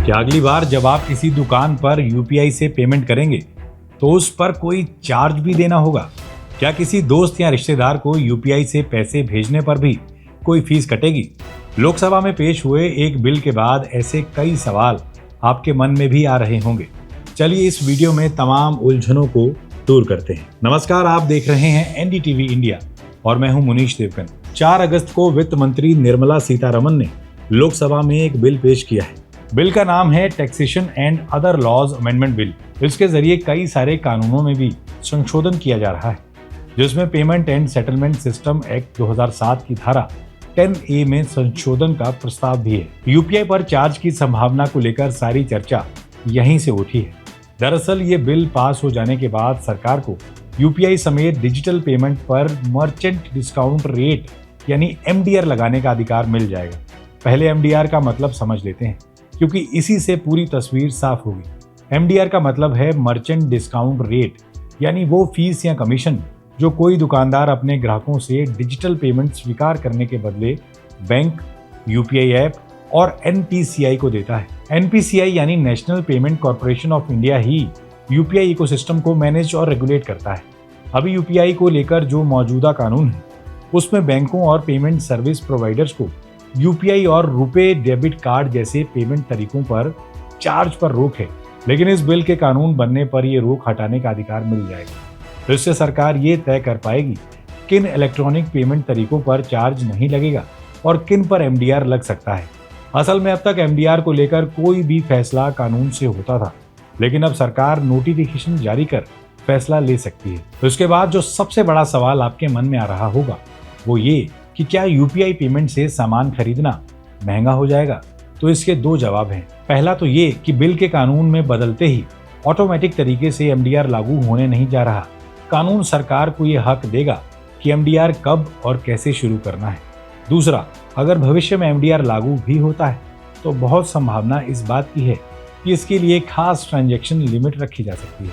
क्या अगली बार जब आप किसी दुकान पर यूपीआई से पेमेंट करेंगे तो उस पर कोई चार्ज भी देना होगा? क्या किसी दोस्त या रिश्तेदार को यूपीआई से पैसे भेजने पर भी कोई फीस कटेगी? लोकसभा में पेश हुए एक बिल के बाद ऐसे कई सवाल आपके मन में भी आ रहे होंगे। चलिए इस वीडियो में तमाम उलझनों को दूर करते हैं। नमस्कार, आप देख रहे हैं एनडीटीवी इंडिया और मैं हूं मुनीश देवगन। 4 अगस्त को वित्त मंत्री निर्मला सीतारमण ने लोकसभा में एक बिल पेश किया है। बिल का नाम है taxation and other laws amendment bill. इसके जरिए कई सारे कानूनों में भी संशोधन किया जा रहा है, जिसमें payment and settlement system act 2007 की धारा 10A में संशोधन का प्रस्ताव भी है। यूपीआई पर चार्ज की संभावना को लेकर सारी चर्चा यहीं से उठी है। दरअसल ये बिल पास हो जाने के बाद सरकार को यूपीआई समेत डिजिटल पेमेंट पर मर्चेंट डिस्काउंट रेट यानी एमडीआर लगाने का अधिकार मिल जाएगा। पहले एमडीआर का मतलब समझ लेते हैं, क्योंकि इसी से पूरी तस्वीर साफ होगी। एमडीआर का मतलब है मर्चेंट डिस्काउंट रेट, यानी वो फीस या कमीशन जो कोई दुकानदार अपने ग्राहकों से डिजिटल पेमेंट स्वीकार करने के बदले बैंक, यूपीआई ऐप और एनपीसीआई को देता है। एनपीसीआई यानी national payment corporation of India he UPI ecosystem को मैनेज और रेगुलेट करता है। अभी यूपीआई को लेकर जो मौजूदा कानून है उसमें बैंकों और पेमेंट सर्विस प्रोवाइडर्स को यूपीआई और रुपे डेबिट कार्ड जैसे पेमेंट तरीकों पर चार्ज पर रोक है, लेकिन इस बिल के कानून बनने पर ये रोक हटाने का अधिकार मिल जाएगा। इससे सरकार ये तय कर पाएगी किन इलेक्ट्रॉनिक पेमेंट तरीकों पर चार्ज नहीं लगेगा और किन पर एमडीआर लग सकता है। असल में अब तक एमडीआर को लेकर कोई भी फैसला कानून से होता था, लेकिन अब सरकार नोटिफिकेशन जारी कर फैसला ले सकती है। तो इसके बाद जो सबसे बड़ा सवाल आपके मन में आ रहा होगा वो ये कि क्या यूपीआई पेमेंट से सामान खरीदना महंगा हो जाएगा? तो इसके 2 जवाब हैं। पहला तो ये कि बिल के कानून में बदलते ही ऑटोमेटिक तरीके से एमडीआर लागू होने नहीं जा रहा। कानून सरकार को ये हक देगा कि एमडीआर कब और कैसे शुरू करना है। दूसरा, अगर भविष्य में एमडीआर लागू भी होता है तो बहुत संभावना इस बात की है कि इसके लिए खास ट्रांजैक्शन लिमिट रखी जा सकती है।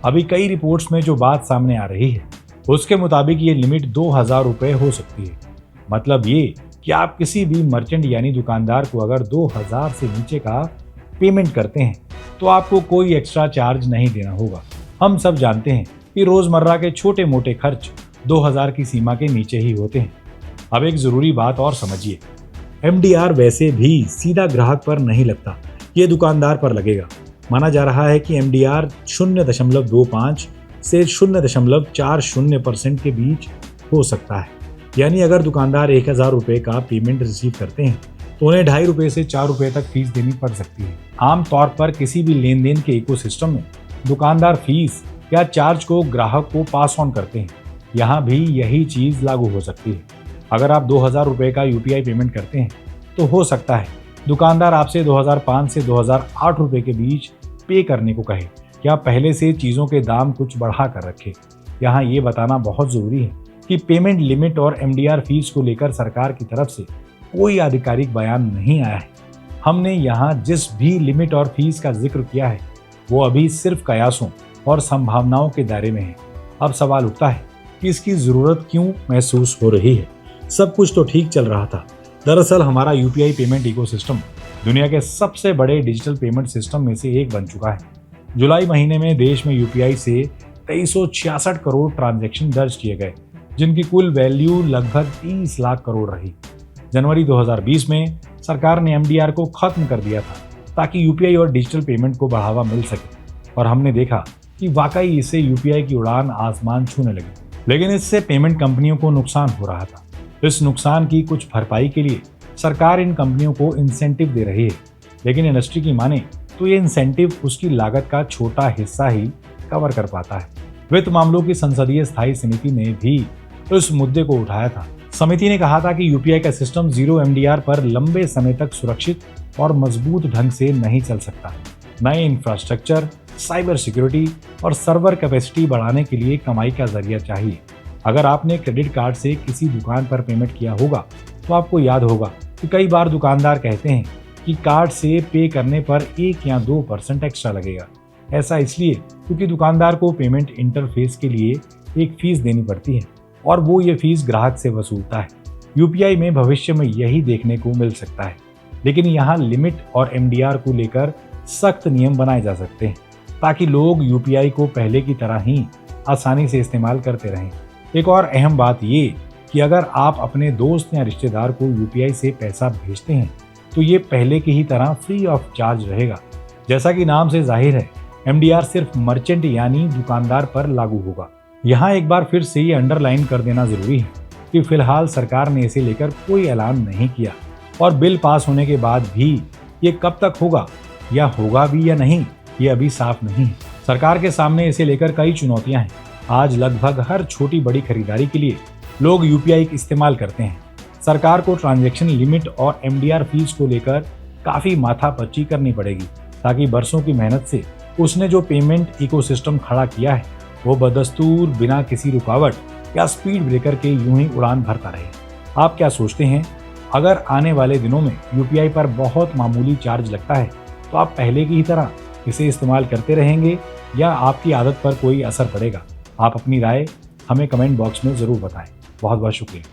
अभी कई रिपोर्ट्स में जो बात सामने आ रही है उसके मुताबिक ये लिमिट 2000 रुपये हो सकती है। मतलब ये कि आप किसी भी मर्चेंट यानी दुकानदार को अगर 2000 से नीचे का पेमेंट करते हैं तो आपको कोई एक्स्ट्रा चार्ज नहीं देना होगा। हम सब जानते हैं कि रोजमर्रा के छोटे मोटे खर्च 2000 की सीमा के नीचे ही होते हैं। अब एक जरूरी बात और समझिए, एमडीआर वैसे भी सीधा ग्राहक पर नहीं लगता, ये दुकानदार पर लगेगा। माना जा रहा है कि एमडीआर 0.25 से 0.40% के बीच हो सकता है। यानी अगर दुकानदार 1000 रुपये का पेमेंट रिसीव करते हैं तो उन्हें 2.5 रुपये से 4 रुपये तक फीस देनी पड़ सकती है। आमतौर पर किसी भी लेन देन के इकोसिस्टम में दुकानदार फीस या चार्ज को ग्राहक को पास ऑन करते हैं। यहाँ भी यही चीज़ लागू हो सकती है। अगर आप 2000 रुपये का यूपीआई पेमेंट करते हैं तो हो सकता है दुकानदार आपसे 2005 से 2008 रुपये के बीच पे करने को कहे या पहले से चीज़ों के दाम कुछ बढ़ा कर रखे। यहाँ ये बताना बहुत ज़रूरी है कि पेमेंट लिमिट और एमडीआर फीस को लेकर सरकार की तरफ से कोई आधिकारिक बयान नहीं आया है। हमने यहाँ जिस भी लिमिट और फीस का जिक्र किया है वो अभी सिर्फ कयासों और संभावनाओं के दायरे में है। अब सवाल उठता है कि इसकी ज़रूरत क्यों महसूस हो रही है? सब कुछ तो ठीक चल रहा था। दरअसल हमारा यूपीआई पेमेंट इकोसिस्टम दुनिया के सबसे बड़े डिजिटल पेमेंट सिस्टम में से एक बन चुका है। जुलाई महीने में देश में यूपीआई से 2366 करोड़ ट्रांजैक्शन दर्ज किए गए, जिनकी कुल वैल्यू लगभग 30 लाख करोड़ रही। जनवरी 2020 में सरकार ने एमडीआर को खत्म कर दिया था ताकि यूपीआई और डिजिटल पेमेंट को बढ़ावा मिल सके, और हमने देखा कि वाकई इससे यूपीआई की उड़ान आसमान छूने लगी। लेकिन इससे पेमेंट कंपनियों को नुकसान हो रहा था। इस नुकसान की कुछ भरपाई के लिए सरकार इन कंपनियों को इंसेंटिव दे रही है, लेकिन इंडस्ट्री की माने तो ये इंसेंटिव उसकी लागत का छोटा हिस्सा ही कवर कर पाता है। वित्त मामलों की संसदीय स्थायी समिति ने भी इस मुद्दे को उठाया था। समिति ने कहा था कि यूपीआई का सिस्टम जीरो एमडीआर पर लंबे समय तक सुरक्षित और मजबूत ढंग से नहीं चल सकता। नए इंफ्रास्ट्रक्चर, साइबर सिक्योरिटी और सर्वर कैपेसिटी बढ़ाने के लिए कमाई का जरिया चाहिए। अगर आपने क्रेडिट कार्ड से किसी दुकान पर पेमेंट किया होगा तो आपको याद होगा कि कई बार दुकानदार कहते हैं कि कार्ड से पे करने पर 1 या 2% एक्स्ट्रा लगेगा। ऐसा इसलिए क्योंकि दुकानदार को पेमेंट इंटरफेस के लिए एक फीस देनी पड़ती है और वो ये फीस ग्राहक से वसूलता है। यूपीआई में भविष्य में यही देखने को मिल सकता है। लेकिन यहाँ लिमिट और एमडीआर को लेकर सख्त नियम बनाए जा सकते हैं ताकि लोग यूपीआई को पहले की तरह ही आसानी से इस्तेमाल करते रहें। एक और अहम बात ये कि अगर आप अपने दोस्त या रिश्तेदार को यूपीआई से पैसा भेजते हैं तो ये पहले की ही तरह फ्री ऑफ चार्ज रहेगा। जैसा कि नाम से जाहिर है, एमडीआर सिर्फ मर्चेंट यानी दुकानदार पर लागू होगा। यहाँ एक बार फिर से ये अंडरलाइन कर देना जरूरी है कि फिलहाल सरकार ने इसे लेकर कोई ऐलान नहीं किया और बिल पास होने के बाद भी ये कब तक होगा या होगा भी या नहीं, ये अभी साफ नहीं है। सरकार के सामने इसे लेकर कई चुनौतियां हैं। आज लगभग हर छोटी बड़ी खरीदारी के लिए लोग यूपीआई इस्तेमाल करते हैं। सरकार को ट्रांजैक्शन लिमिट और एमडीआर फीस को लेकर काफी माथापच्ची करनी पड़ेगी ताकि बरसों की मेहनत से उसने जो पेमेंट इकोसिस्टम खड़ा किया है वो बदस्तूर बिना किसी रुकावट या स्पीड ब्रेकर के यूं ही उड़ान भरता रहे। आप क्या सोचते हैं? अगर आने वाले दिनों में यूपीआई पर बहुत मामूली चार्ज लगता है तो आप पहले की ही तरह इसे इस्तेमाल करते रहेंगे या आपकी आदत पर कोई असर पड़ेगा? आप अपनी राय हमें कमेंट बॉक्स में जरूर बताएं। बहुत बहुत शुक्रिया।